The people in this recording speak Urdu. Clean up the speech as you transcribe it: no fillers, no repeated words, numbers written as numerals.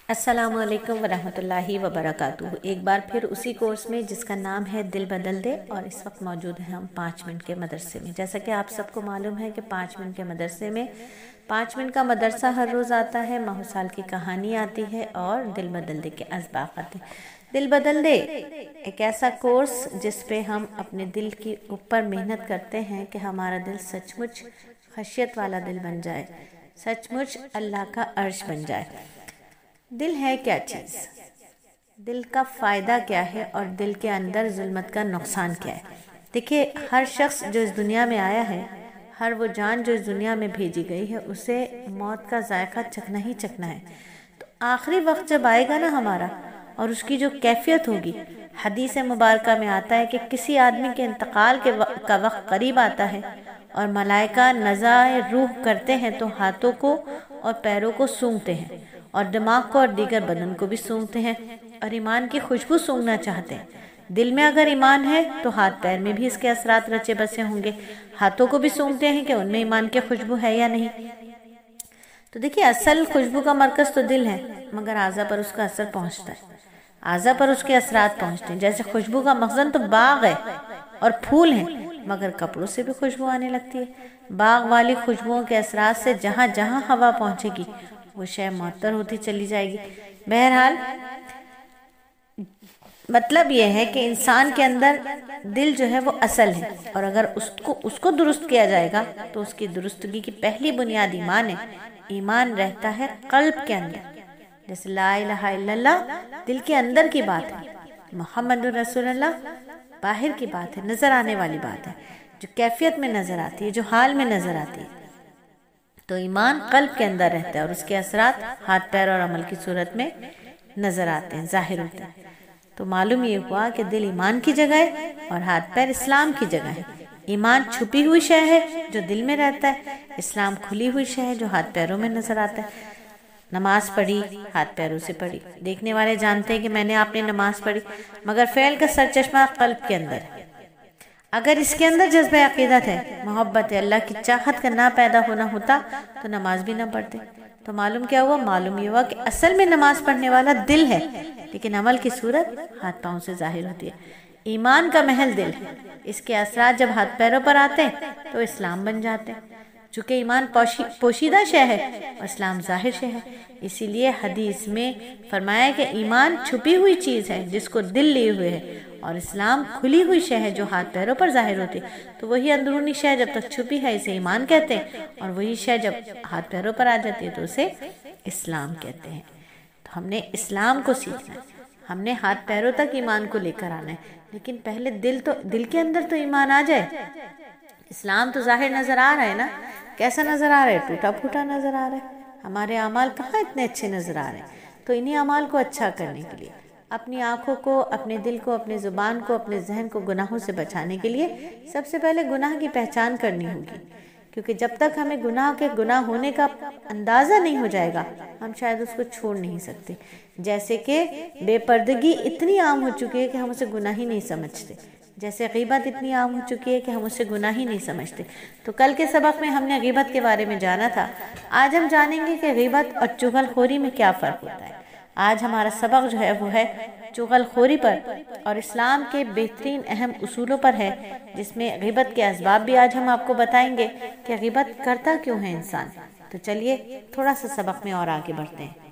السلام علیکم ورحمۃ اللہ وبرکاتہ۔ ایک بار پھر اسی کورس میں جس کا نام ہے دل بدل دے، اور اس وقت موجود ہیں ہم 5 منٹ کے مدرسے میں۔ جیسا کہ آپ سب کو معلوم ہے کہ 5 منٹ کے مدرسے میں 5 منٹ کا مدرسہ ہر روز آتا ہے، ماہ سال کی کہانی آتی ہے اور دل بدل دے کے اسباق آتے ہیں۔ دل بدل دے ایک ایسا کورس جس پہ ہم اپنے دل کے اوپر محنت کرتے ہیں کہ ہمارا دل سچ مچ خشیت والا دل بن جائے، سچ مچ اللہ کا عرش بن جائے۔ دل ہے کیا چیز، دل کا فائدہ کیا ہے، اور دل کے اندر ظلمت کا نقصان کیا ہے؟ دیکھیے، ہر شخص جو اس دنیا میں آیا ہے، ہر وہ جان جو اس دنیا میں بھیجی گئی ہے، اسے موت کا ذائقہ چکھنا ہی چکھنا ہے۔ تو آخری وقت جب آئے گا نا ہمارا، اور اس کی جو کیفیت ہوگی، حدیث مبارکہ میں آتا ہے کہ کسی آدمی کے انتقال کا وقت قریب آتا ہے اور ملائکہ نزع روح کرتے ہیں تو ہاتھوں کو اور پیروں کو سونگھتے ہیں، اور دماغ کو اور دیگر بدن کو بھی سونگھتے ہیں، اور ایمان کی خوشبو سونگھنا چاہتے ہیں۔ دل میں اگر ایمان ہے تو ہاتھ پیر میں بھی اس کے اثرات رچے بسے ہوں گے، ہاتھوں کو بھی سونگھتے ہیں کہ ان میں ایمان کی خوشبو ہے یا نہیں۔ تو دیکھیے، اصل خوشبو کا مرکز تو دل ہے، مگر اعضاء پر اس کا اثر پہنچتا ہے، اعضاء پر اس کے اثرات پہنچتے ہیں۔ جیسے خوشبو کا مخزن تو باغ ہے اور پھول ہیں، مگر کپڑوں سے بھی خوشبو آنے لگتی ہے۔ باغ والی خوشبوؤں کے اثرات سے جہاں جہاں ہوا پہنچے گی وہ شے معطر ہوتی چلی جائے گی۔ بہرحال مطلب یہ ہے کہ انسان کے اندر دل جو ہے وہ اصل ہے، اور اگر اس کو درست کیا جائے گا تو اس کی درستگی کی پہلی بنیاد ایمان ہے۔ ایمان رہتا ہے قلب کے اندر، جیسے لا الہ الا اللہ دل کے اندر کی بات ہے، محمد رسول اللہ باہر کی بات ہے، نظر آنے والی بات ہے، جو کیفیت میں نظر آتی ہے، جو حال میں نظر آتی ہے۔ تو ایمان قلب کے اندر رہتا ہے، اور اس کے اثرات ہاتھ پیر اور عمل کی صورت میں نظر آتے ہیں، ظاہر ہوتے ہیں۔ تو معلوم یہ ہوا کہ دل ایمان کی جگہ ہے اور ہاتھ پیر اسلام کی جگہ ہے۔ ایمان چھپی ہوئی شے ہے جو دل میں رہتا ہے، اسلام کھلی ہوئی شے ہے جو ہاتھ پیروں میں نظر آتا ہے۔ نماز پڑھی، ہاتھ پیروں سے پڑھی، دیکھنے والے جانتے ہیں کہ میں نے آپ نے نماز پڑھی، مگر فعل کا سرچشمہ قلب کے اندر ہے۔ اگر اس کے اندر جذبہ عقیدت ہے، محبت ہے، اللہ کی چاہت کا نہ پیدا ہونا ہوتا تو نماز بھی نہ پڑھتے۔ تو معلوم کیا ہوا؟ معلوم یہ ہوا کہ اصل میں نماز پڑھنے والا دل ہے، لیکن عمل کی صورت ہاتھ پاؤں سے ظاہر ہوتی ہے۔ ایمان کا محل دل ہے، اس کے اثرات جب ہاتھ پیروں پر آتے ہیں تو اسلام بن جاتے ہیں۔ چونکہ ایمان پوشیدہ شے ہے اور اسلام ظاہر شے ہے، اسی لیے حدیث میں فرمایا کہ ایمان چھپی ہوئی چیز ہے جس کو دل لیے ہوئے ہے، اور اسلام کھلی ہوئی شے ہے جو ہاتھ پیروں پر ظاہر ہوتی ہے۔ تو وہی اندرونی شے جب تک چھپی ہے اسے ایمان کہتے ہیں، اور وہی شے جب ہاتھ پیروں پر آ جاتی ہے تو اسے اسلام کہتے ہیں۔ تو ہم نے اسلام کو سیکھنا ہے، ہم نے ہاتھ پیروں تک ایمان کو لے کر آنا ہے، لیکن پہلے دل کے اندر تو ایمان آ جائے۔ اسلام تو ظاہر نظر آ رہا ہے نا، کیسا نظر آ رہا ہے؟ ٹوٹا پھوٹا نظر آ رہا ہے۔ ہمارے اعمال کہاں اتنے اچھے نظر آ رہے ہیں؟ تو انہی اعمال کو اچھا کرنے کے لیے، اپنی آنکھوں کو، اپنے دل کو، اپنے زبان کو، اپنے ذہن کو گناہوں سے بچانے کے لیے سب سے پہلے گناہ کی پہچان کرنی ہوگی، کیونکہ جب تک ہمیں گناہ ہونے کا اندازہ نہیں ہو جائے گا ہم شاید اس کو چھوڑ نہیں سکتے۔ جیسے کہ بے پردگی اتنی عام ہو چکی ہے کہ ہم اسے گناہ ہی نہیں سمجھتے، جیسے غیبت اتنی عام ہو چکی ہے کہ ہم اسے گناہ ہی نہیں سمجھتے۔ تو کل کے سبق میں ہم نے غیبت کے بارے میں جانا تھا، آج ہم جانیں گے کہ غیبت اور چغل خوری میں کیا فرق ہوتا ہے۔ آج ہمارا سبق جو ہے وہ ہے چغل خوری پر، اور اسلام کے بہترین اہم اصولوں پر ہے، جس میں غیبت کے اسباب بھی آج ہم آپ کو بتائیں گے کہ غیبت کرتا کیوں ہے انسان۔ تو چلیے تھوڑا سا سبق میں اور آگے بڑھتے ہیں۔